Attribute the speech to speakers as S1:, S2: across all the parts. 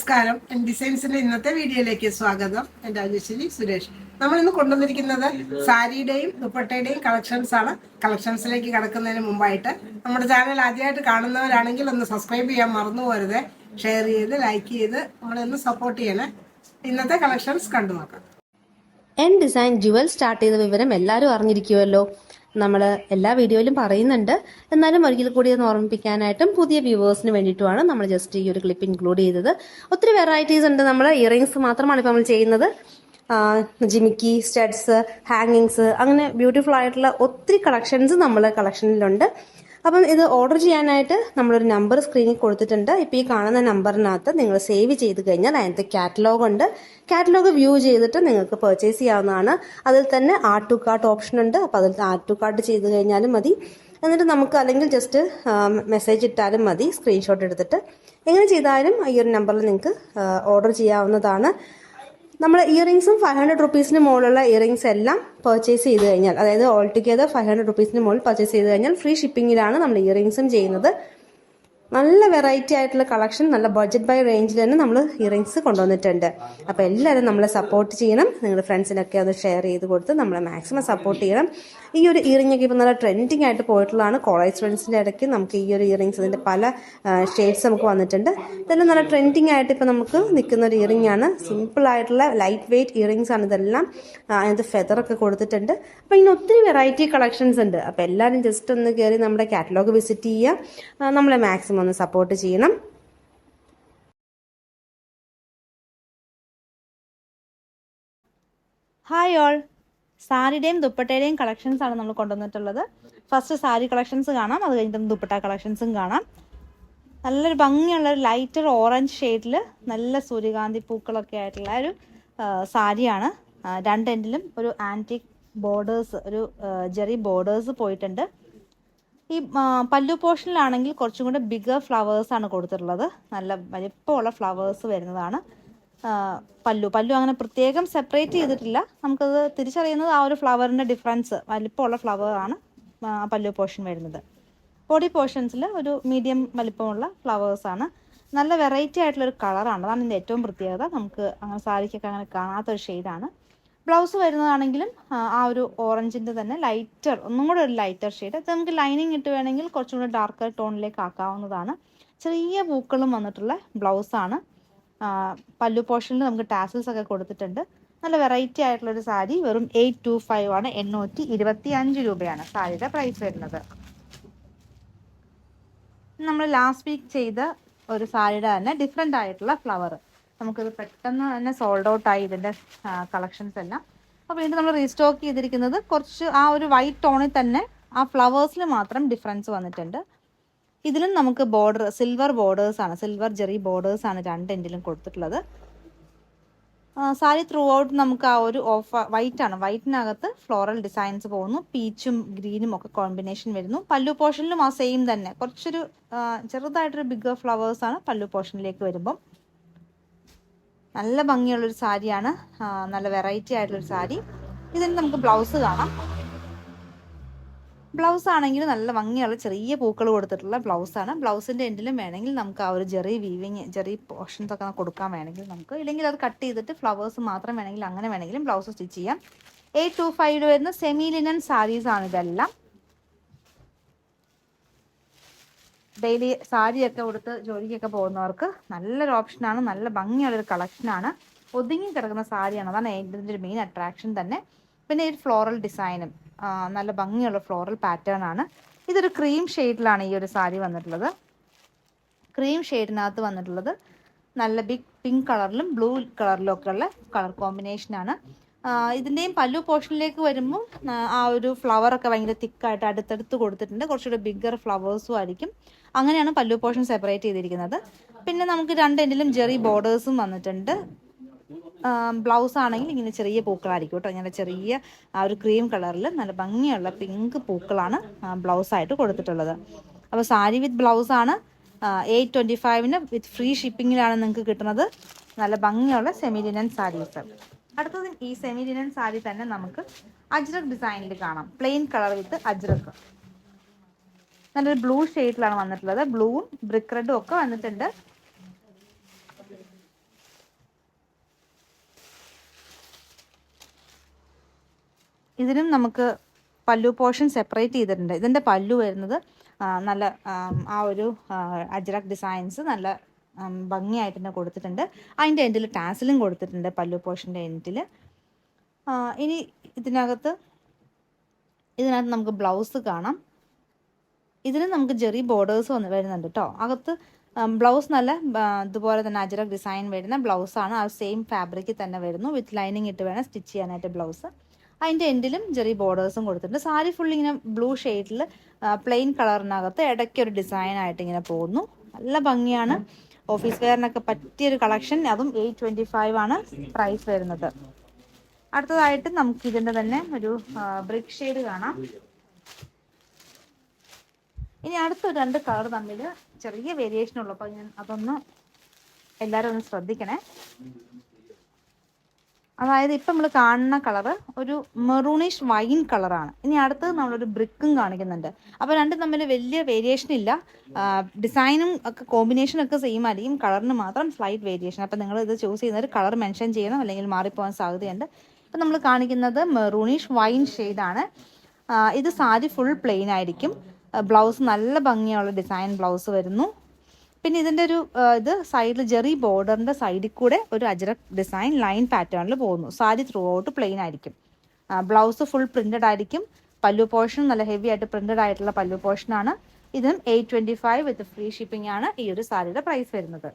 S1: നമസ്കാരം. ഡിസൈൻസിന്റെ ഇന്നത്തെ വീഡിയോയിലേക്ക് സ്വാഗതം. എൻ്റെ രാജശ്രീ സുരേഷ്. നമ്മൾ ഇന്ന് കൊണ്ടുവന്നിരിക്കുന്നത് സാരിയുടെയും ദുപ്പട്ടയുടെയും കളക്ഷൻസ് ആണ്. കളക്ഷൻസിലേക്ക് കടക്കുന്നതിന് മുമ്പായിട്ട് നമ്മുടെ ചാനൽ ആദ്യമായിട്ട് കാണുന്നവരാണെങ്കിൽ ഒന്ന് സബ്സ്ക്രൈബ് ചെയ്യാൻ മറന്നു പോരുത്. ഷെയർ ചെയ്ത് ലൈക്ക് ചെയ്ത് നമ്മളൊന്ന് സപ്പോർട്ട് ചെയ്യണേ. ഇന്നത്തെ കളക്ഷൻസ് കണ്ടു നോക്കാം.
S2: എൻ ഡിസൈൻ ജുവൽ സ്റ്റാർട്ട് ചെയ്ത വിവരം എല്ലാവരും അറിഞ്ഞിരിക്കുമല്ലോ. നമ്മൾ എല്ലാ വീഡിയോയിലും പറയുന്നുണ്ട്, എന്നാലും ഒരിക്കൽ കൂടി ഒന്ന് ഓർമ്മിപ്പിക്കാനായിട്ടും പുതിയ വ്യൂവേഴ്സിന് വേണ്ടിയിട്ടുമാണ് നമ്മൾ ജസ്റ്റ് ഈ ഒരു ക്ലിപ്പ് ഇൻക്ലൂഡ് ചെയ്തത്. ഒത്തിരി വെറൈറ്റീസ് ഉണ്ട്. നമ്മൾ ഇയറിങ്സ് മാത്രമാണ് ഇപ്പോൾ നമ്മൾ ചെയ്യുന്നത്. ജിമിക്കി, സ്റ്റഡ്സ്, ഹാങ്ങിങ്സ്, അങ്ങനെ ബ്യൂട്ടിഫുൾ ആയിട്ടുള്ള ഒത്തിരി കളക്ഷൻസ് നമ്മൾ കളക്ഷനിലുണ്ട്. അപ്പം ഇത് ഓർഡർ ചെയ്യാനായിട്ട് നമ്മളൊരു നമ്പർ സ്ക്രീനിൽ കൊടുത്തിട്ടുണ്ട്. ഇപ്പോൾ ഈ കാണുന്ന നമ്പറിനകത്ത് നിങ്ങൾ സേവ് ചെയ്ത് കഴിഞ്ഞാൽ അതിനകത്ത് കാറ്റലോഗ് ഉണ്ട്. കാറ്റലോഗ് വ്യൂ ചെയ്തിട്ട് നിങ്ങൾക്ക് പർച്ചേസ് ചെയ്യാവുന്നതാണ്. അതിൽ തന്നെ ആഡ് ടു കാർട്ട് ഓപ്ഷൻ ഉണ്ട്. അപ്പോൾ അതിൽ ആഡ് ടു കാർട്ട് ചെയ്ത് കഴിഞ്ഞാലും മതി. എന്നിട്ട് നമുക്ക് അല്ലെങ്കിൽ ജസ്റ്റ് മെസ്സേജ് ഇട്ടാലും മതി, സ്ക്രീൻഷോട്ട് എടുത്തിട്ട്. എങ്ങനെ ചെയ്താലും ഈ ഒരു നമ്പറിൽ നിങ്ങൾക്ക് ഓർഡർ ചെയ്യാവുന്നതാണ്. നമ്മൾ ഇയറിങ്സും 500 റുപ്പീസിന് മുകളിലുള്ള ഇയറിങ്സ് എല്ലാം പർച്ചേസ് ചെയ്ത് കഴിഞ്ഞാൽ, അതായത് ഓൾ ടുഗെദർ 500 റുപ്പീസിന് മുകളിൽ പർച്ചേസ് ചെയ്ത് കഴിഞ്ഞാൽ ഫ്രീ ഷിപ്പിങ്ങിലാണ് നമ്മൾ ഇയറിങ്സും ചെയ്യുന്നത്. നല്ല വെറൈറ്റി ആയിട്ടുള്ള കളക്ഷൻ, നല്ല ബഡ്ജറ്റ് ബൈ റേഞ്ചിൽ തന്നെ നമ്മൾ ഇയറിങ്സ് കൊണ്ടുവന്നിട്ടുണ്ട്. അപ്പോൾ എല്ലാവരും നമ്മളെ സപ്പോർട്ട് ചെയ്യണം. നിങ്ങളുടെ ഫ്രണ്ട്സിനൊക്കെ അത് ഷെയർ ചെയ്ത് കൊടുത്ത് നമ്മളെ മാക്സിമം സപ്പോർട്ട് ചെയ്യണം. ഈ ഒരു ഇയറിംഗ് ഒക്കെ ഇപ്പോൾ നല്ല ട്രെൻഡിങ് ആയിട്ട് പോയിട്ടുള്ളതാണ്. കോളേജ് സ്റ്റുഡൻസിൻ്റെ ഇടയ്ക്ക് നമുക്ക് ഈ ഒരു ഇയറിങ്സ്, ഇതിൻ്റെ പല ഷെയ്ഡ്സ് നമുക്ക് വന്നിട്ടുണ്ട്. ഇതെല്ലാം നല്ല ട്രെൻഡിങ് ആയിട്ട് ഇപ്പോൾ നമുക്ക് നിൽക്കുന്ന ഒരു ഇയറിംഗ് ആണ്. സിമ്പിൾ ആയിട്ടുള്ള ലൈറ്റ് വെയ്റ്റ് ഇയറിങ്സ് ആണ് ഇതെല്ലാം. അതിനകത്ത് ഫെദറൊക്കെ കൊടുത്തിട്ടുണ്ട്. അപ്പോൾ ഇങ്ങനെ ഒത്തിരി വെറൈറ്റി കളക്ഷൻസ് ഉണ്ട്. അപ്പോൾ എല്ലാവരും ജസ്റ്റ് ഒന്ന് കയറി നമ്മുടെ കാറ്റലോഗ് വിസിറ്റ് ചെയ്യുക. നമ്മളെ മാക്സിമം ഒന്ന് സപ്പോർട്ട് ചെയ്യണം. ഹായ് ഓൾ, സാരിയുടെയും ദുപ്പട്ടയുടെയും കളക്ഷൻസ് ആണ് നമ്മൾ കൊണ്ടുവന്നിട്ടുള്ളത്. ഫസ്റ്റ് സാരി കളക്ഷൻസ് കാണാം, അത് കഴിഞ്ഞിട്ട് ദുപ്പട്ട കളക്ഷൻസും കാണാം. നല്ലൊരു ഭംഗിയുള്ള ഒരു ലൈറ്റർ ഓറഞ്ച് ഷെയ്ഡിൽ നല്ല സൂര്യകാന്തി പൂക്കളൊക്കെ ആയിട്ടുള്ള ഒരു സാരിയാണ്. രണ്ട് എൻഡിലും ഒരു ആൻറ്റിക് ബോർഡേഴ്സ്, ഒരു ജെറി ബോർഡേഴ്സ് പോയിട്ടുണ്ട്. ഈ പല്ലു പോർഷനിലാണെങ്കിൽ കുറച്ചും കൂടെ ബിഗർ ഫ്ലവേഴ്സാണ് കൊടുത്തിട്ടുള്ളത്. നല്ല വലിപ്പമുള്ള ഫ്ലവേഴ്സ് വരുന്നതാണ് പല്ലു അങ്ങനെ പ്രത്യേകം സെപ്പറേറ്റ് ചെയ്തിട്ടില്ല. നമുക്കത് തിരിച്ചറിയുന്നത് ആ ഒരു ഫ്ലവറിൻ്റെ ഡിഫറൻസ്, വലിപ്പമുള്ള ഫ്ലവറാണ് പല്ലു പോർഷൻ വരുന്നത്. ബോഡി പോർഷൻസിൽ ഒരു മീഡിയം വലിപ്പമുള്ള ഫ്ലവേഴ്സാണ്. നല്ല വെറൈറ്റി ആയിട്ടുള്ളൊരു കളറാണ്. അതാണ് ഇതിൻ്റെ ഏറ്റവും പ്രത്യേകത. നമുക്ക് അങ്ങനെ സാരിക്കൊക്കെ അങ്ങനെ കാണാത്തൊരു ഷെയ്ഡാണ്. ബ്ലൗസ് വരുന്നതാണെങ്കിലും ആ ഒരു ഓറഞ്ചിൻ്റെ തന്നെ ലൈറ്റർ, ഒന്നും കൂടെ ഒരു ലൈറ്റർ ഷെയ്ഡ്. അത് നമുക്ക് ലൈനിങ് ഇട്ട് വേണമെങ്കിൽ കുറച്ചും കൂടെ ഡാർക്കർ ടോണിലേക്ക് ആക്കാവുന്നതാണ്. ചെറിയ പൂക്കളും വന്നിട്ടുള്ള ബ്ലൗസാണ്. പല്ലു പോർഷനിൽ നമുക്ക് ടാസൽസ് ഒക്കെ കൊടുത്തിട്ടുണ്ട്. നല്ല വെറൈറ്റി ആയിട്ടുള്ളൊരു സാരി. വെറും 825 ആണ്. 825 രൂപയാണ് സാരിയുടെ പ്രൈസ് വരുന്നത്. നമ്മൾ ലാസ്റ്റ് വീക്ക് ചെയ്ത ഒരു സാരിയുടെ തന്നെ ഡിഫറെൻ്റ് ആയിട്ടുള്ള ഫ്ലവർ, നമുക്കിത് പെട്ടെന്ന് തന്നെ സോൾഡ് ഔട്ടായി ഇതിൻ്റെ കളക്ഷൻസ് എല്ലാം. അപ്പോൾ വീണ്ടും നമ്മൾ റീസ്റ്റോക്ക് ചെയ്തിരിക്കുന്നത് കുറച്ച് ആ ഒരു വൈറ്റ് ടോണിൽ തന്നെ ആ ഫ്ലവേഴ്സിൽ മാത്രം ഡിഫറൻസ് വന്നിട്ടുണ്ട്. ഇതിലും നമുക്ക് ബോർഡർ സിൽവർ ബോർഡേഴ്സാണ്, സിൽവർ ജെറി ബോർഡേഴ്സാണ് രണ്ട് എൻഡിലും കൊടുത്തിട്ടുള്ളത്. സാരി ത്രൂ ഔട്ട് നമുക്ക് ആ ഒരു വൈറ്റാണ്, വൈറ്റിനകത്ത് ഫ്ലോറൽ ഡിസൈൻസ് പോകുന്നു. പീച്ചും ഗ്രീനും ഒക്കെ കോമ്പിനേഷൻ വരുന്നു. പല്ലു പോർഷനിലും ആ സെയിം തന്നെ, കുറച്ചൊരു ചെറുതായിട്ടൊരു ബിഗർ ഫ്ലവേഴ്സാണ് പല്ലു പോർഷനിലേക്ക് വരുമ്പം. നല്ല ഭംഗിയുള്ളൊരു സാരിയാണ്. നല്ല വെറൈറ്റി ആയിട്ടുള്ളൊരു സാരി. ഇതിന് നമുക്ക് ബ്ലൗസ് കാണാം. ബ്ലൗസ് ആണെങ്കിൽ നല്ല ഭംഗിയുള്ള ചെറിയ പൂക്കൾ കൊടുത്തിട്ടുള്ള ബ്ലൗസാണ്. ബ്ലൗസിൻ്റെ എൻഡിലും വേണമെങ്കിൽ നമുക്ക് ആ ഒരു ജെറി വീവിങ്, ജെറി പോർഷൻസ് ഒക്കെ കൊടുക്കാൻ വേണമെങ്കിൽ നമുക്ക്, ഇല്ലെങ്കിൽ അത് കട്ട് ചെയ്തിട്ട് ഫ്ലവേഴ്സ് മാത്രം വേണമെങ്കിൽ അങ്ങനെ വേണമെങ്കിലും ബ്ലൗസ് സ്റ്റിച്ച് ചെയ്യാം. 825 വരുന്ന സെമി ലിനൻ സാരീസാണ് ഇതെല്ലാം. ഡെയിലി സാരിയൊക്കെ കൊടുത്ത് ജോലിക്കൊക്കെ പോകുന്നവർക്ക് നല്ലൊരു ഓപ്ഷനാണ്. നല്ല ഭംഗിയുള്ളൊരു കളക്ഷനാണ്. ഒതുങ്ങി കിടക്കുന്ന സാരിയാണ്, അതാണ് ഇതിൻ്റെ ഒരു മെയിൻ അട്രാക്ഷൻ തന്നെ. പിന്നെ ഈ ഫ്ലോറൽ ഡിസൈനും നല്ല ഭംഗിയുള്ള ഫ്ലോറൽ പാറ്റേൺ ആണ്. ഇതൊരു ക്രീം ഷെയ്ഡിലാണ് ഈ ഒരു സാരി വന്നിട്ടുള്ളത്. ക്രീം ഷെയ്ഡിനകത്ത് വന്നിട്ടുള്ളത് നല്ല ബിഗ് പിങ്ക് കളറിലും ബ്ലൂ കളറിലും ഒക്കെ ഉള്ള കളർ കോമ്പിനേഷനാണ്. ഇതിൻ്റെയും പല്ലു പോർഷനിലേക്ക് വരുമ്പോൾ ആ ഒരു ഫ്ലവറൊക്കെ ഭയങ്കര തിക്കായിട്ട് അടുത്തടുത്ത് കൊടുത്തിട്ടുണ്ട്. കുറച്ചുകൂടെ ബിഗ്ഗർ ഫ്ലവേഴ്സും ആയിരിക്കും. അങ്ങനെയാണ് പല്ലു പോർഷൻ സെപ്പറേറ്റ് ചെയ്തിരിക്കുന്നത്. പിന്നെ നമുക്ക് രണ്ട് എൻഡിലും ജെറി ബോർഡേഴ്സും വന്നിട്ടുണ്ട്. ബ്ലൗസ് ആണെങ്കിൽ ഇങ്ങനെ ചെറിയ പൂക്കളായിരിക്കും കേട്ടോ. ഇങ്ങനെ ചെറിയ ആ ഒരു ക്രീം കളറിൽ നല്ല ഭംഗിയുള്ള പിങ്ക് പൂക്കളാണ് ബ്ലൗസായിട്ട് കൊടുത്തിട്ടുള്ളത്. അപ്പോൾ സാരി വിത്ത് ബ്ലൗസാണ്. 825 വിത്ത് ഫ്രീ ഷിപ്പിങ്ങിലാണ് നിങ്ങൾക്ക് കിട്ടുന്നത്. നല്ല ഭംഗിയുള്ള സെമി ലിനൻ സാരീസ്. അടുത്തത് ഈ സെമി ലിനൻ സാരി തന്നെ നമുക്ക് അജ്രക് ഡിസൈനിൽ കാണാം. Plain colour with ajrak. നല്ലൊരു ബ്ലൂ ഷെയ്ഡിലാണ് വന്നിട്ടുള്ളത്. ബ്ലൂവും ബ്രിക്ക് റെഡും ഒക്കെ വന്നിട്ടുണ്ട്.
S3: ഇതിനും നമുക്ക് പല്ലു പോർഷൻ സെപ്പറേറ്റ് ചെയ്തിട്ടുണ്ട്. ഇതിൻ്റെ പല്ലു വരുന്നത് നല്ല ആ ഒരു അജ്രക് ഡിസൈൻസ് നല്ല ഭംഗിയായിട്ട് തന്നെ കൊടുത്തിട്ടുണ്ട്. അതിൻ്റെ എൻഡിൽ ടാസിലും കൊടുത്തിട്ടുണ്ട് പല്ലു പോർഷൻ്റെ എൻഡിൽ. ഇനി ഇതിനകത്ത് നമുക്ക് ബ്ലൗസ് കാണാം. ഇതിന് നമുക്ക് ജെറി ബോർഡേഴ്സ് വരുന്നുണ്ട് കേട്ടോ. അകത്ത് ബ്ലൗസ് നല്ല ഇതുപോലെ തന്നെ അജ്രക് ഡിസൈൻ വരുന്ന ബ്ലൗസാണ്. ആ സെയിം ഫാബ്രിക്കിൽ തന്നെ വരുന്നു. വിത്ത് ലൈനിങ് ഇട്ട് വേണം സ്റ്റിച്ച് ചെയ്യാനായിട്ട് ബ്ലൗസ്. അതിൻ്റെ എൻഡിലും ചെറിയ ബോർഡേഴ്സും കൊടുത്തിട്ടുണ്ട്. സാരി ഫുള്ളി ഇങ്ങനെ ബ്ലൂ ഷെയ്ഡിൽ പ്ലെയിൻ കളറിനകത്ത് ഇടയ്ക്ക് ഒരു ഡിസൈനായിട്ട് ഇങ്ങനെ പോകുന്നു. നല്ല ഭംഗിയാണ്. ഓഫീസ് വെയറിനൊക്കെ പറ്റിയൊരു കളക്ഷൻ. അതും 825 ആണ് പ്രൈസ് വരുന്നത്. അടുത്തതായിട്ട് നമുക്ക് ഇതിൻ്റെ തന്നെ ഒരു ബ്രിക്ക് ഷെയ്ഡ് കാണാം. ഇനി അടുത്ത 2 കളർ തമ്മിൽ ചെറിയ വേരിയേഷൻ ഉള്ളൂ. അപ്പോൾ അതൊന്ന് എല്ലാവരും ഒന്ന് ശ്രദ്ധിക്കണേ. അതായത് ഇപ്പം നമ്മൾ കാണുന്ന കളറ് ഒരു മെറൂണിഷ് വൈൻ കളറാണ്. ഇനി അടുത്തത് നമ്മളൊരു ബ്രിക്കും കാണിക്കുന്നുണ്ട്. അപ്പോൾ രണ്ടും തമ്മിൽ വലിയ വേരിയേഷൻ ഇല്ല. ഡിസൈനും ഒക്കെ കോമ്പിനേഷനൊക്കെ സെയിം ആയിരിക്കും, കളറിന് മാത്രം സ്ലൈറ്റ് വേരിയേഷൻ. അപ്പോൾ നിങ്ങൾ ഇത് ചൂസ് ചെയ്യുന്നത് കളർ മെൻഷൻ ചെയ്യണം, അല്ലെങ്കിൽ മാറിപ്പോകാൻ സാധ്യതയുണ്ട്. ഇപ്പം നമ്മൾ കാണിക്കുന്നത് മെറൂണിഷ് വൈൻ ഷെയ്ഡാണ്. ഇത് സാരി ഫുൾ പ്ലെയിൻ ആയിരിക്കും. ബ്ലൗസ് നല്ല ഭംഗിയുള്ള ഡിസൈൻ ബ്ലൗസ് വരുന്നു. പിന്നെ ഇതിൻ്റെ ഒരു ഇത് സൈഡിൽ ജെറി ബോർഡറിൻ്റെ സൈഡിൽ കൂടെ ഒരു അജ്രക് ഡിസൈൻ ലൈൻ പാറ്റേണിൽ പോകുന്നു. സാരി ത്രൂ ഔട്ട് പ്ലെയിൻ ആയിരിക്കും. ബ്ലൗസ് ഫുൾ പ്രിൻറ്റഡ് ആയിരിക്കും. പല്ലു പോർഷൻ നല്ല ഹെവി ആയിട്ട് പ്രിൻറ്റഡ് ആയിട്ടുള്ള പല്ലു പോർഷനാണ്. ഇതും 825 വിത്ത് ഫ്രീ ഷിപ്പിംഗ് ആണ് ഈ ഒരു സാരിയുടെ പ്രൈസ് വരുന്നത്.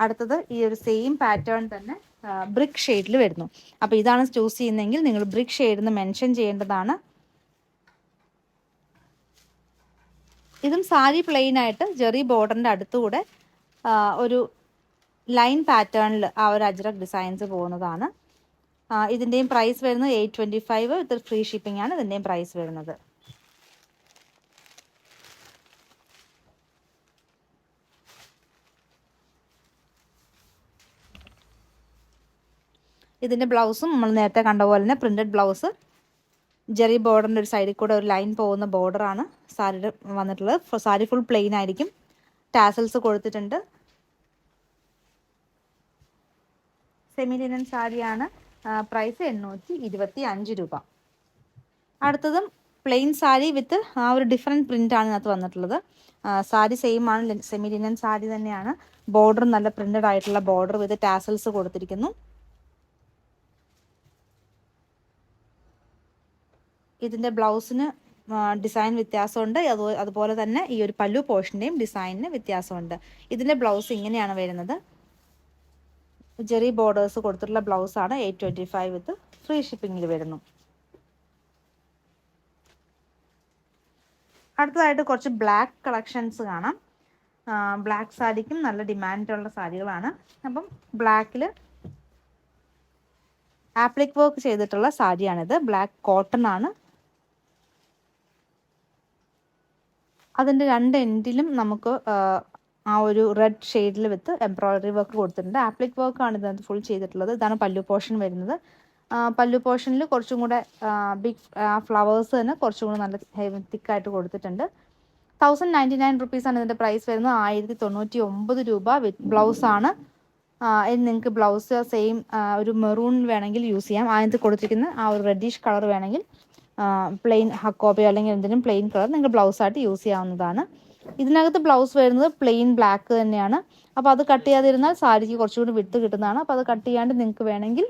S3: അടുത്തത് ഈ ഒരു സെയിം പാറ്റേൺ തന്നെ ബ്രിക്ക് ഷെയ്ഡിൽ വരുന്നു. അപ്പോൾ ഇതാണ് ചൂസ് ചെയ്യുന്നതെങ്കിൽ നിങ്ങൾ ബ്രിക്ക് ഷെയ്ഡ് എന്ന് മെൻഷൻ ചെയ്യേണ്ടതാണ്. ഇതും സാരി പ്ലെയിൻ ആയിട്ട് ജെറി ബോർഡറിൻ്റെ അടുത്തുകൂടെ ഒരു ലൈൻ പാറ്റേണിൽ ആ ഒരു അജ്രക് ഡിസൈൻസ് പോകുന്നതാണ്. ഇതിൻ്റെയും പ്രൈസ് വരുന്നത് 825 വിത്ത് ഫ്രീ ഷിപ്പിംഗ് ആണ് ഇതിൻ്റെയും പ്രൈസ് വരുന്നത്. ഇതിൻ്റെ ബ്ലൗസും നമ്മൾ നേരത്തെ കണ്ട പോലെ തന്നെ പ്രിൻറ്റഡ് ബ്ലൗസ്, ജെറി ബോർഡറിൻ്റെ ഒരു സൈഡിൽ കൂടെ ഒരു ലൈൻ പോകുന്ന ബോർഡറാണ് സാരിയുടെ വന്നിട്ടുള്ളത്. സാരി ഫുൾ പ്ലെയിൻ ആയിരിക്കും. ടാസൽസ് കൊടുത്തിട്ടുണ്ട്. സെമി ലിനൻ സാരിയാണ്. പ്രൈസ് 825 രൂപ. അടുത്തതും പ്ലെയിൻ സാരി വിത്ത് ആ ഒരു ഡിഫറെൻറ്റ് പ്രിൻ്റാണ് ഇതിനകത്ത് വന്നിട്ടുള്ളത്. സാരി സെയിം ആണ്, സെമി ലിനൻ സാരി തന്നെയാണ്. ബോർഡർ നല്ല പ്രിൻറ്റഡ് ആയിട്ടുള്ള ബോർഡർ വിത്ത് ടാസൽസ് കൊടുത്തിരിക്കുന്നു. ഇതിൻ്റെ ബ്ലൗസിന് ഡിസൈൻ വ്യത്യാസമുണ്ട്. അതുപോലെ തന്നെ ഈ ഒരു പല്ലു പോർഷൻ്റെയും ഡിസൈനിന് വ്യത്യാസമുണ്ട്. ഇതിൻ്റെ ബ്ലൗസ് ഇങ്ങനെയാണ് വരുന്നത്. ജെറി ബോർഡേഴ്സ് കൊടുത്തിട്ടുള്ള ബ്ലൗസാണ്. 825 വിത്ത് ഫ്രീ ഷിപ്പിങ്ങിൽ വരുന്നു. അടുത്തതായിട്ട് കുറച്ച് ബ്ലാക്ക് കളക്ഷൻസ് കാണാം. ബ്ലാക്ക് സാരിക്കും നല്ല ഡിമാൻഡുള്ള സാരികളാണ്. അപ്പം ബ്ലാക്കിൽ ആപ്ലിക് വർക്ക് ചെയ്തിട്ടുള്ള സാരിയാണിത്. ബ്ലാക്ക് കോട്ടൺ ആണ്. അതിൻ്റെ 2 എൻഡിലും നമുക്ക് ആ ഒരു റെഡ് ഷെയ്ഡിൽ വിത്ത് എംബ്രോയിഡറി വർക്ക് കൊടുത്തിട്ടുണ്ട്. ആപ്ലിക് വർക്കാണ് ഇതിനകത്ത് ഫുൾ ചെയ്തിട്ടുള്ളത്. ഇതാണ് പല്ലു പോർഷൻ വരുന്നത്. പല്ലു പോർഷനിൽ കുറച്ചും കൂടെ ബിഗ് ഫ്ലവേഴ്സ് തന്നെ കുറച്ചും കൂടെ നല്ല തിക്കായിട്ട് കൊടുത്തിട്ടുണ്ട്. 1099 റുപ്പീസാണ് ഇതിൻ്റെ പ്രൈസ് വരുന്നത്. 1099 രൂപ വിത്ത് ബ്ലൗസാണ്. നിങ്ങൾക്ക് ബ്ലൗസ് സെയിം ഒരു മെറൂൺ വേണമെങ്കിൽ യൂസ് ചെയ്യാം. അതിനകത്ത് കൊടുത്തിരിക്കുന്ന ആ ഒരു റെഡിഷ് കളർ വേണമെങ്കിൽ പ്ലെയിൻ ഹക്കോബയോ അല്ലെങ്കിൽ എന്തെങ്കിലും പ്ലെയിൻ കളർ നിങ്ങൾ ബ്ലൗസായിട്ട് യൂസ് ചെയ്യാവുന്നതാണ്. ഇതിനകത്ത് ബ്ലൗസ് വരുന്നത് പ്ലെയിൻ ബ്ലാക്ക് തന്നെയാണ്. അപ്പോൾ അത് കട്ട് ചെയ്യാതിരുന്നാൽ സാരിക്ക് കുറച്ചുകൂടി വിട്ട് കിട്ടുന്നതാണ്. അപ്പോൾ അത് കട്ട് ചെയ്യാണ്ട് നിങ്ങൾക്ക് വേണമെങ്കിൽ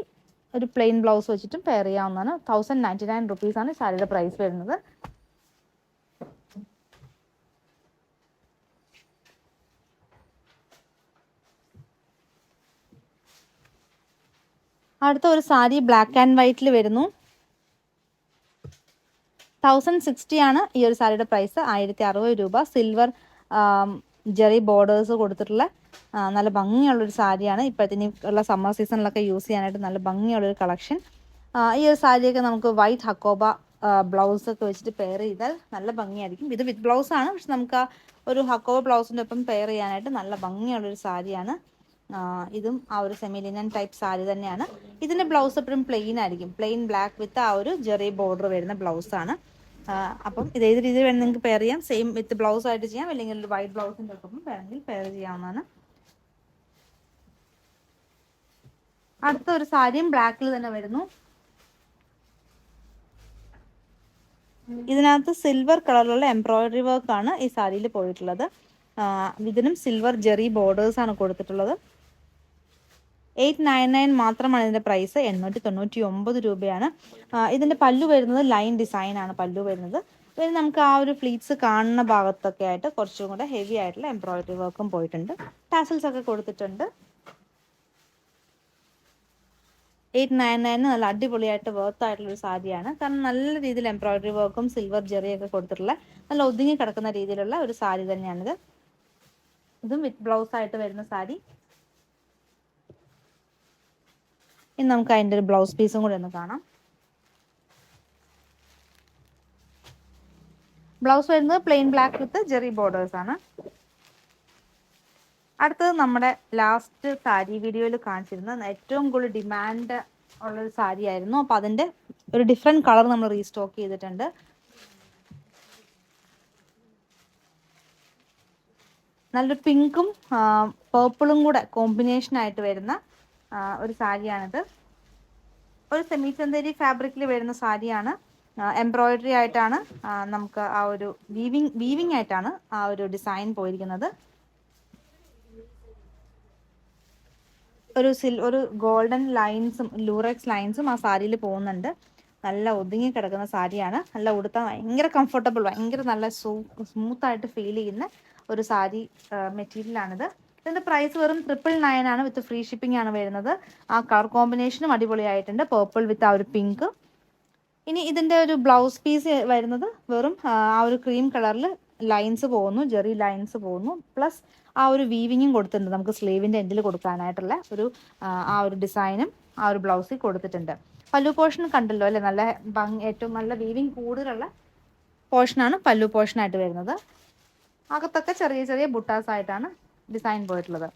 S3: ഒരു പ്ലെയിൻ ബ്ലൗസ് വെച്ചിട്ടും പെയർ ചെയ്യാവുന്നതാണ്. 1099 റുപ്പീസാണ് സാരിയുടെ പ്രൈസ് വരുന്നത്. അടുത്ത ഒരു സാരി ബ്ലാക്ക് ആൻഡ് വൈറ്റിൽ വരുന്നു. 1060 ആണ് ഈ ഒരു സാരിയുടെ പ്രൈസ്. 1060 രൂപ. സിൽവർ ജെറി ബോർഡേഴ്സ് കൊടുത്തിട്ടുള്ള നല്ല ഭംഗിയുള്ളൊരു സാരിയാണ്. ഇപ്പോഴത്തെ ഉള്ള സമ്മർ സീസണിലൊക്കെ യൂസ് ചെയ്യാനായിട്ട് നല്ല ഭംഗിയുള്ളൊരു കളക്ഷൻ. ഈ ഒരു സാരിയൊക്കെ നമുക്ക് വൈറ്റ് ഹക്കോബ ബ്ലൗസൊക്കെ വെച്ചിട്ട് പെയർ ചെയ്താൽ നല്ല ഭംഗിയായിരിക്കും. ഇത് വിത്ത് ബ്ലൗസാണ്, പക്ഷെ നമുക്ക് ആ ഒരു ഹക്കോബ ബ്ലൗസിൻ്റെ ഒപ്പം പെയർ ചെയ്യാനായിട്ട് നല്ല ഭംഗിയുള്ളൊരു സാരിയാണ്. ഇതും ആ ഒരു സെമി ലിനൻ ടൈപ്പ് സാരി തന്നെയാണ്. ഇതിൻ്റെ ബ്ലൗസ് എപ്പോഴും പ്ലെയിൻ ആയിരിക്കും. പ്ലെയിൻ ബ്ലാക്ക് വിത്ത് ആ ഒരു ജെറി ബോർഡർ വരുന്ന ബ്ലൗസാണ്. അപ്പം ഇത് ഏത് രീതിയിൽ വേണം നിങ്ങൾക്ക് പെയർ ചെയ്യാം. സെയിം വിത്ത് ബ്ലൗസ് ആയിട്ട് ചെയ്യാം, അല്ലെങ്കിൽ ഒരു വൈറ്റ് ബ്ലൗസിൻ്റെ ഒപ്പം വേണമെങ്കിൽ പെയർ ചെയ്യാവുന്നതാണ്. അടുത്ത ഒരു സാരിയും ബ്ലാക്കിൽ തന്നെ വരുന്നു. ഇതിനകത്ത് സിൽവർ കളറിലുള്ള എംബ്രോയിഡറി വർക്കാണ് ഈ സാരിയിൽ പോയിട്ടുള്ളത്. ഇതിനും സിൽവർ ജെറി ബോർഡേഴ്സ് ആണ് കൊടുത്തിട്ടുള്ളത്. 899 മാത്രമാണ് ഇതിൻ്റെ പ്രൈസ്. 899 രൂപയാണ്. ഇതിൻ്റെ പല്ലു വരുന്നത് ലൈൻ ഡിസൈൻ ആണ് പല്ലു വരുന്നത്. പിന്നെ നമുക്ക് ആ ഒരു ഫ്ലീറ്റ്സ് കാണുന്ന ഭാഗത്തൊക്കെ ആയിട്ട് കുറച്ചും കൂടെ ഹെവി ആയിട്ടുള്ള എംബ്രോയിഡറി വർക്കും പോയിട്ടുണ്ട്. ടാസൽസ് ഒക്കെ കൊടുത്തിട്ടുണ്ട്. 899 നല്ല അടിപൊളിയായിട്ട് വർത്ത് ആയിട്ടുള്ളൊരു സാരിയാണ്. കാരണം നല്ല രീതിയിൽ എംബ്രോയിഡറി വർക്കും സിൽവർ ജെറിയൊക്കെ കൊടുത്തിട്ടുള്ള നല്ല ഒതുങ്ങി കിടക്കുന്ന രീതിയിലുള്ള ഒരു സാരി തന്നെയാണിത്. ഇതും വിത്ത് ബ്ലൗസ് ആയിട്ട് വരുന്ന സാരി. ഇനി നമുക്ക് അതിൻ്റെ ഒരു ബ്ലൗസ് പീസും കൂടി ഒന്ന് കാണാം. ബ്ലൗസ് വരുന്നത് plain black with zari borders ആണ്. അടുത്തത് നമ്മുടെ ലാസ്റ്റ് സാരി വീഡിയോയിൽ കാണിച്ചിരുന്ന ഏറ്റവും കൂടുതൽ ഡിമാൻഡ് ഉള്ളൊരു സാരി ആയിരുന്നു. അപ്പോൾ അതിൻ്റെ ഒരു ഡിഫറെൻറ്റ് കളർ നമ്മൾ റീസ്റ്റോക്ക് ചെയ്തിട്ടുണ്ട്. നല്ലൊരു പിങ്കും പേർപ്പിളും കൂടെ കോമ്പിനേഷൻ ആയിട്ട് വരുന്ന ഒരു സാരിയാണിത്. ഒരു സെമി ചന്തേരി ഫാബ്രിക്കിൽ വരുന്ന സാരിയാണ്. എംബ്രോയിഡറി ആയിട്ടാണ് നമുക്ക് ആ ഒരു വീവിങ് ആയിട്ടാണ് ആ ഒരു ഡിസൈൻ പോയിരിക്കുന്നത്. ഒരു ഗോൾഡൻ ലൈൻസും ലൂറക്സ് ലൈൻസും ആ സാരിയിൽ പോകുന്നുണ്ട്. നല്ല ഒതുങ്ങി കിടക്കുന്ന സാരിയാണ്. നല്ല ഉടുത്താൽ ഭയങ്കര കംഫർട്ടബിൾ, ഭയങ്കര നല്ല സ്മൂത്തായിട്ട് ഫീൽ ചെയ്യുന്ന ഒരു സാരി മെറ്റീരിയലാണിത്. ഇതിൻ്റെ പ്രൈസ് വെറും 999 ആണ്. വിത്ത് ഫ്രീ ഷിപ്പിംഗ് ആണ് വരുന്നത്. ആ കളർ കോമ്പിനേഷനും അടിപൊളിയായിട്ടുണ്ട്, പേർപ്പിൾ വിത്ത് ആ ഒരു പിങ്ക്. ഇനി ഇതിൻ്റെ ഒരു ബ്ലൗസ് പീസ് വരുന്നത് വെറും ആ ഒരു ക്രീം കളറിൽ ലൈൻസ് പോകുന്നു, ജെറി ലൈൻസ് പോകുന്നു, പ്ലസ് ആ ഒരു വീവിങ്ങും കൊടുത്തിട്ടുണ്ട്. നമുക്ക് സ്ലീവിൻ്റെ എൻഡിൽ കൊടുക്കാനായിട്ടുള്ള ഒരു ആ ഒരു ഡിസൈനും ആ ഒരു ബ്ലൗസിൽ കൊടുത്തിട്ടുണ്ട്. പല്ലു പോർഷൻ കണ്ടല്ലോ അല്ലേ, നല്ല ഏറ്റവും നല്ല വീവിങ് കൂടുതലുള്ള പോർഷനാണ് പല്ലു പോർഷനായിട്ട് വരുന്നത്. അകത്തൊക്കെ ചെറിയ ചെറിയ ബുട്ടാസ് ആയിട്ടാണ് ഡിസൈൻ പോയിട്ടുള്ളത്.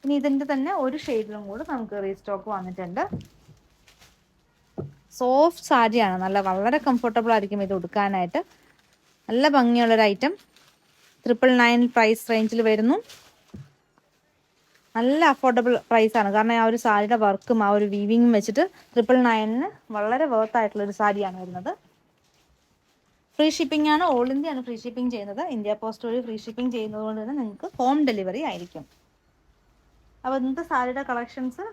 S3: ഇനി ഇതിൻ്റെ തന്നെ ഒരു ഷെയ്ഡിലും കൂടെ നമുക്ക് റീസ്റ്റോക്ക് വന്നിട്ടുണ്ട്. സോഫ്റ്റ് സാരിയാണ്, വളരെ കംഫർട്ടബിൾ ആയിരിക്കും ഇത് ഉടുക്കാനായിട്ട്. നല്ല ഭംഗിയുള്ളൊരു ഐറ്റം. 999 പ്രൈസ് റേഞ്ചിൽ വരുന്നു. നല്ല അഫോർഡബിൾ പ്രൈസാണ്. കാരണം ആ ഒരു സാരിയുടെ വർക്കും ആ ഒരു വീവിങ്ങും വെച്ചിട്ട് 999 വളരെ വർത്ത് ആയിട്ടുള്ളൊരു സാരിയാണ് വരുന്നത്. ഫ്രീ ഷിപ്പിംഗ് ആണ്, ഓൾ ഇന്ത്യ ആണ് ഫ്രീ ഷിപ്പിംഗ് ചെയ്യുന്നത്. ഇന്ത്യ പോസ്റ്റ് വഴി ഫ്രീ ഷിപ്പിംഗ് ചെയ്യുന്നത് കൊണ്ട് തന്നെ നിങ്ങൾക്ക് ഹോം ഡെലിവറി ആയിരിക്കും. അപ്പോൾ ഇന്നത്തെ സാരിയുടെ കളക്ഷൻസ്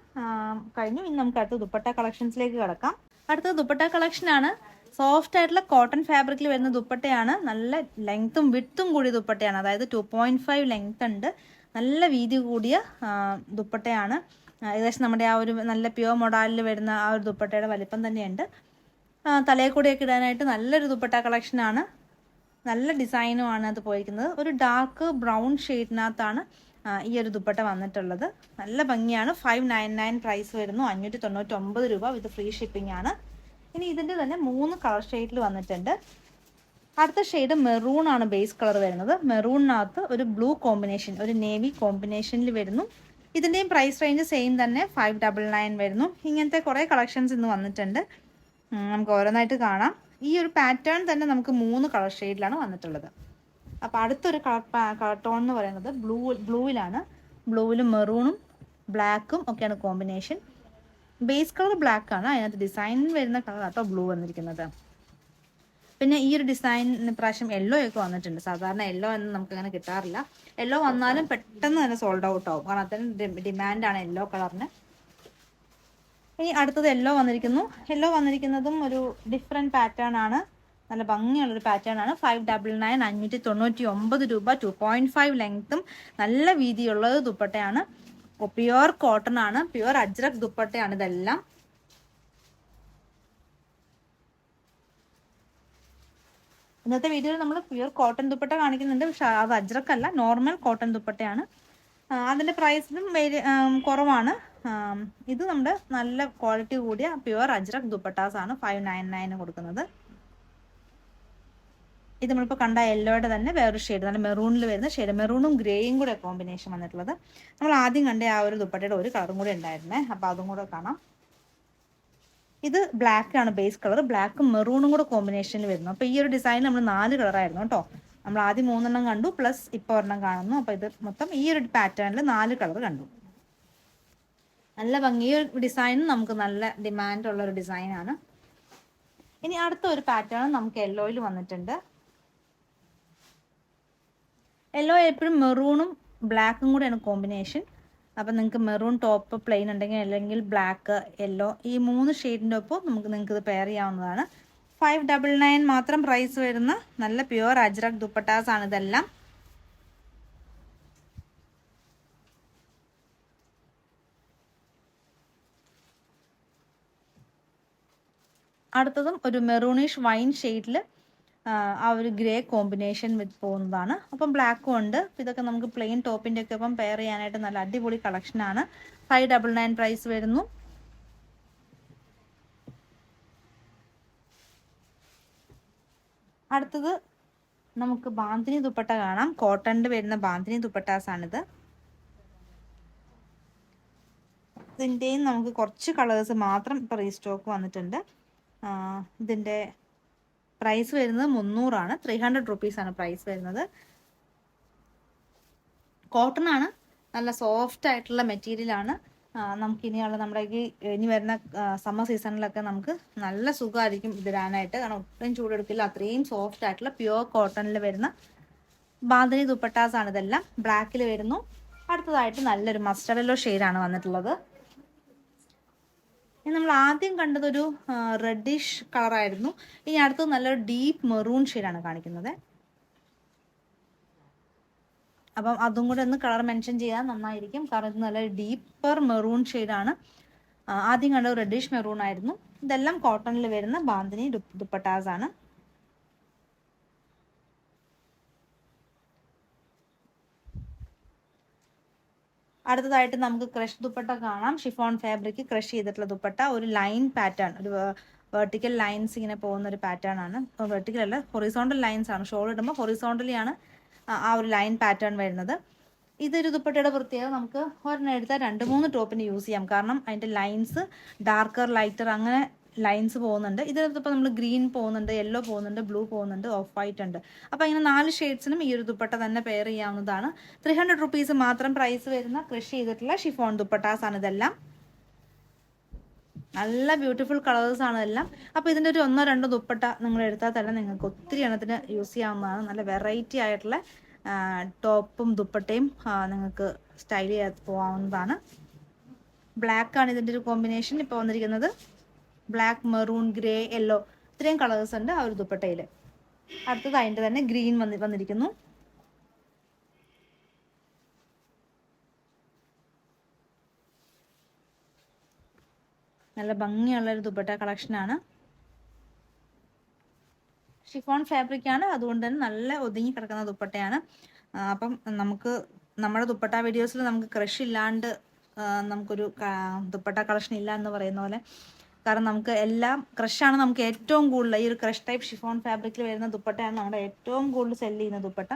S3: കഴിഞ്ഞു. ഇനി നമുക്ക് അടുത്ത ദുപ്പട്ട കളക്ഷൻസിലേക്ക് കിടക്കാം. അടുത്തത് ദുപ്പട്ട കളക്ഷനാണ്. സോഫ്റ്റ് ആയിട്ടുള്ള കോട്ടൺ ഫാബ്രിക്കിൽ വരുന്ന ദുപ്പട്ടയാണ്. നല്ല ലെങ്ത്തും വിഡ്ത്തും കൂടിയ ദുപ്പട്ടയാണ്. അതായത് 2.5 ലെങ്ത് ഉണ്ട്. നല്ല വീതി കൂടിയ ദുപ്പട്ടയാണ്. ഏകദേശം നമ്മുടെ ആ ഒരു നല്ല പ്യുവർ മൊഡാലിൽ വരുന്ന ആ ഒരു ദുപ്പട്ടയുടെ വലിപ്പം തന്നെയുണ്ട്. തലയിൽ കൂടെയൊക്കെ ഇടാനായിട്ട് നല്ലൊരു ദുപ്പട്ട കളക്ഷനാണ്. നല്ല ഡിസൈനുമാണ് അത് പോയിരിക്കുന്നത്. ഒരു ഡാർക്ക് ബ്രൗൺ ഷെയ്ഡിനകത്താണ് ഈ ഒരു ദുപ്പട്ട വന്നിട്ടുള്ളത്. നല്ല ഭംഗിയാണ്. 599 പ്രൈസ് വരുന്നു. 599 രൂപ വിത്ത് ഫ്രീ ഷിപ്പിംഗ് ആണ്. ഇനി ഇതിൻ്റെ തന്നെ 3 കളർ ഷെയ്ഡിൽ വന്നിട്ടുണ്ട്. അടുത്ത ഷെയ്ഡ് മെറൂൺ ആണ് ബേസ് കളർ വരുന്നത്. മെറൂണിനകത്ത് ഒരു ബ്ലൂ കോമ്പിനേഷൻ, ഒരു നേവി കോമ്പിനേഷനിൽ വരുന്നു. ഇതിൻ്റെയും പ്രൈസ് റേഞ്ച് സെയിം തന്നെ 599 വരുന്നു. ഇങ്ങനത്തെ കുറേ കളക്ഷൻസ് ഇന്ന് വന്നിട്ടുണ്ട്. നമുക്ക് ഓരോന്നായിട്ട് കാണാം. ഈ ഒരു പാറ്റേൺ തന്നെ നമുക്ക് 3 കളർ ഷെയ്ഡിലാണ് വന്നിട്ടുള്ളത്. അപ്പോൾ അടുത്തൊരു കളർ ടോൺ എന്ന് പറയുന്നത് ബ്ലൂവിലാണ്. ബ്ലൂവിലും മെറൂണും ബ്ലാക്കും ഒക്കെയാണ് കോമ്പിനേഷൻ. ബേസ് കളർ ബ്ലാക്ക് ആണ്, അതിനകത്ത് ഡിസൈൻ വരുന്ന കളർ ആട്ടോ ബ്ലൂ വന്നിരിക്കുന്നത്. പിന്നെ ഈ ഒരു ഡിസൈൻ പ്രാവശ്യം യെല്ലോ ഒക്കെ വന്നിട്ടുണ്ട്. സാധാരണ യെല്ലോ എന്ന് നമുക്ക് അങ്ങനെ കിട്ടാറില്ല. യെല്ലോ വന്നാലും പെട്ടെന്ന് തന്നെ സോൾഡ് ഔട്ട് ആവും, കാരണം അത്രയും ഡിമാൻഡാണ് യെല്ലോ കളറിന്. ഇനി അടുത്തത് യെല്ലോ വന്നിരിക്കുന്നു. യെല്ലോ വന്നിരിക്കുന്നതും ഒരു ഡിഫറെൻറ്റ് പാറ്റേൺ ആണ്. നല്ല ഭംഗിയുള്ളൊരു പാറ്റേൺ ആണ്. 599 599 രൂപ. 2.5 ലെങ്ത്തും നല്ല വീതിയുള്ളത് ദുപ്പട്ടയാണ്. പ്യുവർ കോട്ടൺ ആണ്, പ്യുവർ അജ്രക് ദുപ്പട്ടയാണ് ഇതെല്ലാം. ഇന്നത്തെ വീഡിയോയിൽ നമ്മൾ പ്യുവർ കോട്ടൺ ദുപ്പട്ട കാണിക്കുന്നുണ്ട്. പക്ഷെ അത് അജ്രക് അല്ല, നോർമൽ കോട്ടൺ ദുപ്പട്ടയാണ്. അതിൻ്റെ പ്രൈസിലും കുറവാണ്. ഇത് നമ്മുടെ നല്ല ക്വാളിറ്റി കൂടിയ പ്യുവർ അജ്രക് ദുപ്പട്ടാസ് ആണ് 599 കൊടുക്കുന്നത്. ഇത് നമ്മളിപ്പോൾ കണ്ട യെല്ലോയുടെ തന്നെ വേറൊരു ഷെയ്ഡ്, നല്ല മെറൂണിൽ വരുന്ന ഷെയ്ഡ്, മെറൂണും ഗ്രേയും കൂടെ കോമ്പിനേഷൻ വന്നിട്ടുള്ളത്. നമ്മൾ ആദ്യം കണ്ട ആ ഒരു ദുപ്പട്ടയുടെ ഒരു കളറും കൂടെ ഉണ്ടായിരുന്നേ, അപ്പോൾ അതും കൂടെ കാണാം. ഇത് ബ്ലാക്ക് ആണ് ബേസ് കളർ, ബ്ലാക്കും മെറൂണും കൂടെ കോമ്പിനേഷനിൽ വരുന്നു. അപ്പോൾ ഈ ഒരു ഡിസൈൻ നമ്മൾ 4 കളറായിരുന്നു കേട്ടോ. നമ്മൾ ആദ്യം 3 എണ്ണം കണ്ടു, പ്ലസ് ഇപ്പോൾ ഒരെണ്ണം കാണുന്നു. അപ്പോൾ ഇത് മൊത്തം ഈ ഒരു പാറ്റേണിൽ 4 കളർ കണ്ടു. നല്ല ഭംഗി. ഈ ഒരു ഡിസൈനും നമുക്ക് നല്ല ഡിമാൻഡ് ഉള്ള ഒരു ഡിസൈനാണ്. ഇനി അടുത്ത ഒരു പാറ്റേൺ നമുക്ക് യെല്ലോയിൽ വന്നിട്ടുണ്ട്. യെല്ലോ എപ്പോഴും മെറൂണും ബ്ലാക്കും കൂടെയാണ് കോമ്പിനേഷൻ. അപ്പം നിങ്ങൾക്ക് മെറൂൺ ടോപ്പ് പ്ലെയിൻ ഉണ്ടെങ്കിൽ അല്ലെങ്കിൽ ബ്ലാക്ക് യെല്ലോ ഈ 3 ഷെയ്ഡിൻ്റെ ഒപ്പം നിങ്ങൾക്ക് ഇത് പെയർ ചെയ്യാവുന്നതാണ്. 599 മാത്രം പ്രൈസ് വരുന്ന നല്ല പ്യുവർ അജ്രക് ദുപ്പട്ടാസ് ആണ് ഇതെല്ലാം. അടുത്തതും ഒരു മെറൂണിഷ് വൈൻ ഷെയ്ഡിൽ ആ ഒരു ഗ്രേ കോമ്പിനേഷൻ വിത്ത് പോകുന്നതാണ്. അപ്പം ബ്ലാക്കും ഉണ്ട്. ഇതൊക്കെ നമുക്ക് പ്ലെയിൻ ടോപ്പിൻ്റെ ഒക്കെ ഒപ്പം പെയർ ചെയ്യാനായിട്ട് നല്ല അടിപൊളി കളക്ഷനാണ്. 599 പ്രൈസ് വരുന്നു. അടുത്തത് നമുക്ക് ബാന്തിനി ദുപ്പട്ട കാണാം. കോട്ടണിൽ വരുന്ന ബാന്തിനി ദുപ്പട്ടാസാണിത്. ഇതിൻ്റെയും നമുക്ക് കുറച്ച് കളേഴ്സ് മാത്രം ഇപ്പോൾ റീസ്റ്റോക്ക് വന്നിട്ടുണ്ട്. ഇതിൻ്റെ പ്രൈസ് വരുന്നത് 300 300 റുപ്പീസാണ് പ്രൈസ് വരുന്നത്. കോട്ടൺ ആണ്, നല്ല സോഫ്റ്റ് ആയിട്ടുള്ള മെറ്റീരിയലാണ്. നമുക്കിനിയുള്ള നമ്മുടെ ഇനി വരുന്ന സമ്മർ സീസണിലൊക്കെ നമുക്ക് നല്ല സുഖമായിരിക്കും ഇതിടാനായിട്ട്. കാരണം ഒട്ടും ചൂടെടുക്കില്ല, അത്രയും സോഫ്റ്റ് ആയിട്ടുള്ള പ്യുവർ കോട്ടണിൽ വരുന്ന ബാന്തിനി ദുപ്പട്ടാസാണ് ഇതെല്ലാം. ബ്ലാക്കിൽ വരുന്നു. അടുത്തതായിട്ട് നല്ലൊരു മസ്റ്റർഡ് യെല്ലോ ഷെയ്ഡാണ് വന്നിട്ടുള്ളത്. ഇനി നമ്മൾ ആദ്യം കണ്ടതൊരു റെഡിഷ് കളറായിരുന്നു. ഇനി അടുത്തത് നല്ലൊരു ഡീപ്പ് മെറൂൺ ഷെയ്ഡാണ് കാണിക്കുന്നത്. അപ്പം അതും കൂടെ ഒന്ന് കളർ മെൻഷൻ ചെയ്യാൻ നന്നായിരിക്കും, കാരണം ഇത് നല്ല ഡീപ്പർ മെറൂൺ ഷെയ്ഡാണ്. ആദ്യം കണ്ടത് റെഡിഷ് മെറൂൺ ആയിരുന്നു. ഇതെല്ലാം കോട്ടണിൽ വരുന്ന ബാന്തിനി ദുപ്പട്ടാസാണ്. അടുത്തതായിട്ട് നമുക്ക് ക്രഷ് ദുപ്പട്ട കാണാം. ഷിഫോൺ ഫാബ്രിക് ക്രഷ് ചെയ്തിട്ടുള്ള ദുപ്പട്ട. ഒരു ലൈൻ പാറ്റേൺ, ഒരു വെർട്ടിക്കൽ ലൈൻസ് ഇങ്ങനെ പോകുന്ന ഒരു പാറ്റേൺ ആണ്. വെർട്ടിക്കൽ അല്ല, ഹൊറിസോണ്ടൽ ലൈൻസ് ആണ്. ഷോൾ ഇടുമ്പോൾ ഹൊറിസോണ്ടലി ആണ് ആ ഒരു ലൈൻ പാറ്റേൺ വരുന്നത്. ഇതൊരു ദുപ്പട്ടയുടെ പ്രത്യേകത, നമുക്ക് ഒരെണ്ണം എടുത്താൽ 2-3 ടോപ്പിന് യൂസ് ചെയ്യാം. കാരണം അതിൻ്റെ ലൈൻസ് ഡാർക്കർ ലൈറ്റർ അങ്ങനെ ലൈൻസ് പോകുന്നുണ്ട്. ഇതിനകത്തിപ്പോൾ നമ്മൾ ഗ്രീൻ പോകുന്നുണ്ട്, യെല്ലോ പോകുന്നുണ്ട്, ബ്ലൂ പോകുന്നുണ്ട്, ഓഫ് വൈറ്റ് ഉണ്ട്. അപ്പോൾ ഇങ്ങനെ 4 ഷെയ്ഡ്സിനും ഈ ഒരു ദുപ്പട്ട തന്നെ പെയർ ചെയ്യാവുന്നതാണ്. 300 റുപ്പീസ് മാത്രം പ്രൈസ് വരുന്ന ക്രഷ് ചെയ്തിട്ടുള്ള ഷിഫോൺ ദുപ്പട്ടാസാണ് ഇതെല്ലാം. നല്ല ബ്യൂട്ടിഫുൾ കളേഴ്സ് ആണ് ഇതെല്ലാം. അപ്പോൾ ഇതിൻ്റെ ഒരു 1-2 ദുപ്പട്ട നിങ്ങൾ എടുത്താൽ തന്നെ നിങ്ങൾക്ക് ഒത്തിരി എണ്ണത്തിന് യൂസ് ചെയ്യാവുന്നതാണ്. നല്ല വെറൈറ്റി ആയിട്ടുള്ള ടോപ്പും ദുപ്പട്ടയും നിങ്ങൾക്ക് സ്റ്റൈൽ ചെയ്ത് പോകാവുന്നതാണ്. ബ്ലാക്ക് ആണ് ഇതിൻ്റെ ഒരു കോമ്പിനേഷൻ ഇപ്പോൾ വന്നിരിക്കുന്നത്. ബ്ലാക്ക്, മെറൂൺ, ഗ്രേ, യെല്ലോ ഇത്രയും കളേഴ്സ് ഉണ്ട് ആ ഒരു ദുപ്പട്ടയിൽ. അടുത്തത് അതിൻ്റെ തന്നെ ഗ്രീൻ വന്നിരിക്കുന്നു. നല്ല ഭംഗിയുള്ളൊരു ദുപ്പട്ട കളക്ഷനാണ്. ഷിഫോൺ ഫാബ്രിക് ആണ്, അതുകൊണ്ട് തന്നെ നല്ല ഒതുങ്ങി കിടക്കുന്ന ദുപ്പട്ടയാണ്. അപ്പം നമുക്ക് നമ്മുടെ ദുപ്പട്ട വീഡിയോസിൽ നമുക്ക് ക്രഷ് ഇല്ലാണ്ട് നമുക്കൊരു ദുപ്പട്ട കളക്ഷൻ ഇല്ല എന്ന് പറയുന്ന പോലെ. കാരണം നമുക്ക് എല്ലാം ക്രഷാണ് നമുക്ക് ഏറ്റവും കൂടുതൽ, ഈ ഒരു ക്രഷ് ടൈപ്പ് ഷിഫോൺ ഫാബ്രിക്കിൽ വരുന്ന ദുപ്പട്ടയാണ് നമ്മുടെ ഏറ്റവും കൂടുതൽ സെല്ല് ചെയ്യുന്ന ദുപ്പട്ട.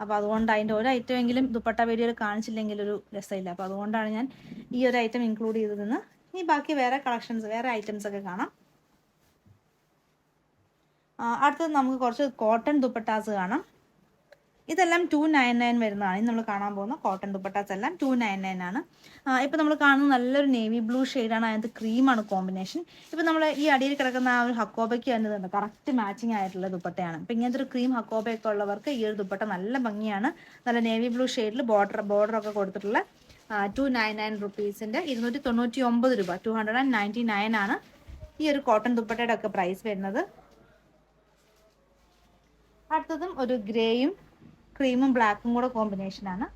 S3: അപ്പോൾ അതുകൊണ്ട് അതിൻ്റെ ഒരു ഐറ്റം എങ്കിലും ദുപ്പട്ട വീഡിയോയിൽ കാണിച്ചില്ലെങ്കിൽ ഒരു രസമില്ല. അപ്പോൾ അതുകൊണ്ടാണ് ഞാൻ ഈ ഒരു ഐറ്റം ഇൻക്ലൂഡ് ചെയ്തതെന്ന്. ഇനി ബാക്കി വേറെ കളക്ഷൻസ്, വേറെ ഐറ്റംസ് ഒക്കെ കാണാം. അടുത്തത് നമുക്ക് കുറച്ച് കോട്ടൺ ദുപ്പട്ടാസ് കാണാം. ഇതെല്ലാം 299 വരുന്നതാണ്. ഇനി നമ്മൾ കാണാൻ പോകുന്ന കോട്ടൺ ദുപ്പട്ടാസ് എല്ലാം 299 ആണ്. ഇപ്പം നമ്മൾ കാണുന്ന നല്ലൊരു നേവി ബ്ലൂ ഷെയ്ഡാണ്, അതിനകത്ത് ക്രീമാണ് കോമ്പിനേഷൻ. ഇപ്പം നമ്മൾ ഈ അടിയിൽ കിടക്കുന്ന ആ ഒരു ഹക്കോബയ്ക്ക് തന്നെ കറക്റ്റ് മാച്ചിങ് ആയിട്ടുള്ള ദുപ്പട്ടയാണ്. അപ്പം ഇങ്ങനത്തെ ഒരു ക്രീം ഹക്കോബയൊക്കെ ഉള്ളവർക്ക് ഈ ഒരു ദുപ്പട്ട നല്ല ഭംഗിയാണ്. നല്ല നേവി ബ്ലൂ ഷെയ്ഡിൽ ബോർഡറൊക്കെ കൊടുത്തിട്ടുള്ള 299 റുപ്പീസിൻ്റെ 299 രൂപ, 299 ആണ് ഈ ഒരു കോട്ടൺ ദുപ്പട്ടയുടെ ഒക്കെ പ്രൈസ് വരുന്നത്. അടുത്തതും ഒരു ഗ്രേയും ക്രീമും ബ്ലാക്കും കൂടെ കോമ്പിനേഷനാണ്.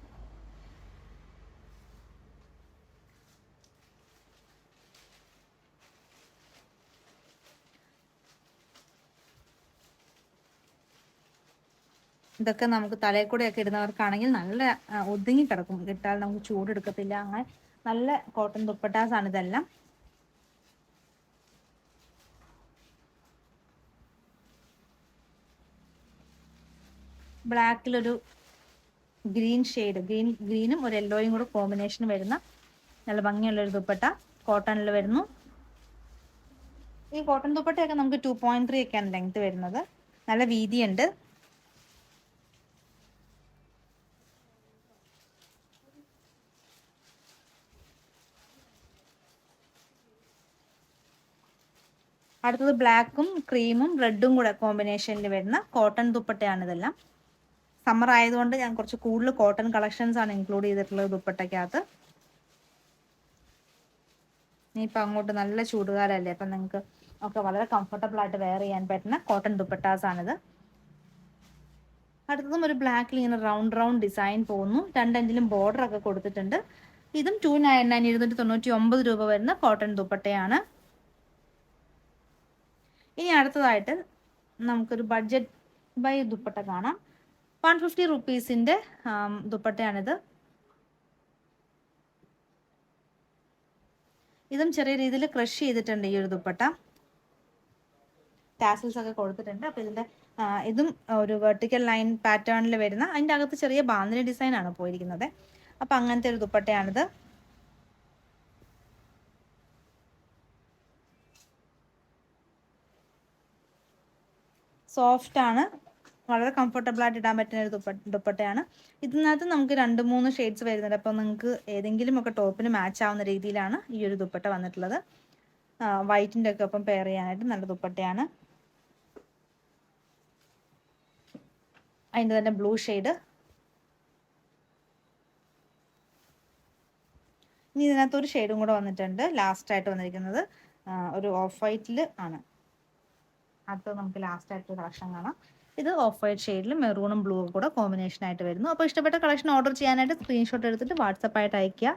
S3: ഇതൊക്കെ നമുക്ക് തലയിൽ കൂടെയൊക്കെ ഇടുന്നവർക്കാണെങ്കിൽ നല്ല ഒതുങ്ങി കിടക്കും, ഇട്ടാൽ നമുക്ക് ചൂടെടുക്കത്തില്ല. അങ്ങനെ നല്ല കോട്ടൺ ദുപ്പട്ടാസ് ആണ് ഇതെല്ലാം. ബ്ലാക്കിലൊരു ഗ്രീൻ ഷെയ്ഡ്, ഗ്രീനും ഒരു യെല്ലോയും കൂടെ കോമ്പിനേഷൻ വരുന്ന നല്ല ഭംഗിയുള്ളൊരു ദുപ്പട്ട കോട്ടണിൽ വരുന്നു. ഈ കോട്ടൺ ദുപ്പട്ടയൊക്കെ നമുക്ക് 2.3 ഒക്കെയാണ് ലെങ്ത് വരുന്നത്. നല്ല വീതിയുണ്ട്. അടുത്തത് ബ്ലാക്കും ക്രീമും റെഡും കൂടെ കോമ്പിനേഷനിൽ വരുന്ന കോട്ടൺ ദുപ്പട്ടയാണ് ഇതെല്ലാം. സമ്മർ ആയതുകൊണ്ട് ഞാൻ കുറച്ച് കൂടുതൽ കോട്ടൺ കളക്ഷൻസ് ആണ് ഇൻക്ലൂഡ് ചെയ്തിട്ടുള്ളത് ദുപ്പട്ടയ്ക്കകത്ത്. ഇനിയിപ്പോൾ അങ്ങോട്ട് നല്ല ചൂടുകാലല്ലേ, അപ്പം നിങ്ങൾക്ക് ഒക്കെ വളരെ കംഫർട്ടബിൾ ആയിട്ട് വെയർ ചെയ്യാൻ പറ്റുന്ന കോട്ടൺ ദുപ്പട്ടാസ് ആണിത്. അടുത്തതും ഒരു ബ്ലാക്കിൽ ഇങ്ങനെ റൗണ്ട് ഡിസൈൻ പോകുന്നു. 2 എൻഡിലും ബോർഡർ ഒക്കെ കൊടുത്തിട്ടുണ്ട്. ഇതും 299 299 രൂപ വരുന്ന കോട്ടൺ ദുപ്പട്ടയാണ്. ഇനി അടുത്തതായിട്ട് നമുക്കൊരു ബഡ്ജറ്റ് ബൈ ദുപ്പട്ട കാണാം. 150 റുപ്പീസിൻ്റെ ദുപ്പട്ടയാണിത്. ഇതും ചെറിയ രീതിയിൽ ക്രഷ് ചെയ്തിട്ടുണ്ട് ഈ ഒരു ദുപ്പട്ട. ടാസൽസ് ഒക്കെ കൊടുത്തിട്ടുണ്ട്. അപ്പോൾ ഇതിൻ്റെ ഇതും ഒരു വെർട്ടിക്കൽ ലൈൻ പാറ്റേണിൽ വരുന്ന, അതിൻ്റെ അകത്ത് ചെറിയ ബാന്തിനി ഡിസൈൻ ആണ് പോയിരിക്കുന്നത്. അപ്പം അങ്ങനത്തെ ഒരു ദുപ്പട്ടയാണിത്. സോഫ്റ്റ് ആണ്, വളരെ കംഫർട്ടബിൾ ആയിട്ട് ഇടാൻ പറ്റുന്ന ഒരു ദുപ്പട്ടയാണ്. ഇതിനകത്ത് നമുക്ക് 2-3 ഷെയ്ഡ്സ് വരുന്നുണ്ട്. അപ്പോൾ നിങ്ങൾക്ക് ഏതെങ്കിലും ഒക്കെ ടോപ്പിന് മാച്ച് ആവുന്ന രീതിയിലാണ് ഈ ഒരു ദുപ്പട്ട വന്നിട്ടുള്ളത്. വൈറ്റിൻ്റെ ഒക്കെ ഒപ്പം പെയർ ചെയ്യാനായിട്ട് നല്ല ദുപ്പട്ടയാണ്. അതിൻ്റെ തന്നെ ബ്ലൂ ഷെയ്ഡ്. ഇനി ഇതിനകത്ത് ഒരു ഷെയ്ഡും കൂടെ വന്നിട്ടുണ്ട്. ലാസ്റ്റായിട്ട് വന്നിരിക്കുന്നത് ഒരു ഓഫ് വൈറ്റിൽ ആണ്. അത് നമുക്ക് ലാസ്റ്റായിട്ട് കളക്ഷൻ കാണാം. ഇത് ഓഫ് വൈറ്റ് ഷെയ്ഡിൽ മെറൂണും ബ്ലൂവും കൂടെ കോമ്പിനേഷൻ ആയിട്ട് വരുന്നു. അപ്പോൾ ഇഷ്ടപ്പെട്ട കളക്ഷൻ ഓർഡർ ചെയ്യാനായിട്ട് സ്ക്രീൻഷോട്ട് എടുത്തിട്ട് വാട്സപ്പായിട്ട് അയയ്ക്കുക.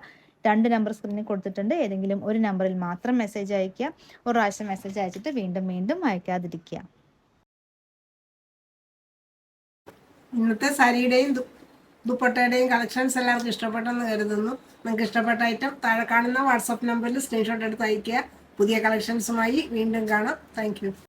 S3: 2 നമ്പർ സ്ക്രീനിൽ കൊടുത്തിട്ടുണ്ട്. ഏതെങ്കിലും ഒരു നമ്പറിൽ മാത്രം മെസ്സേജ് അയയ്ക്കുക. ഒരു പ്രാവശ്യം മെസ്സേജ് അയച്ചിട്ട് വീണ്ടും അയക്കാതിരിക്കുക.
S1: ഇന്നത്തെ സാരിയുടെയും ദുപ്പട്ടയുടെയും കളക്ഷൻസ് എല്ലാവർക്കും ഇഷ്ടപ്പെട്ടെന്ന് കരുതുന്നു. നിങ്ങൾക്ക് ഇഷ്ടപ്പെട്ട ഐറ്റം താഴെ കാണുന്ന വാട്സപ്പ് നമ്പറിൽ സ്ക്രീൻഷോട്ട് എടുത്ത് അയയ്ക്കുക. പുതിയ കളക്ഷൻസുമായി വീണ്ടും കാണാം. താങ്ക്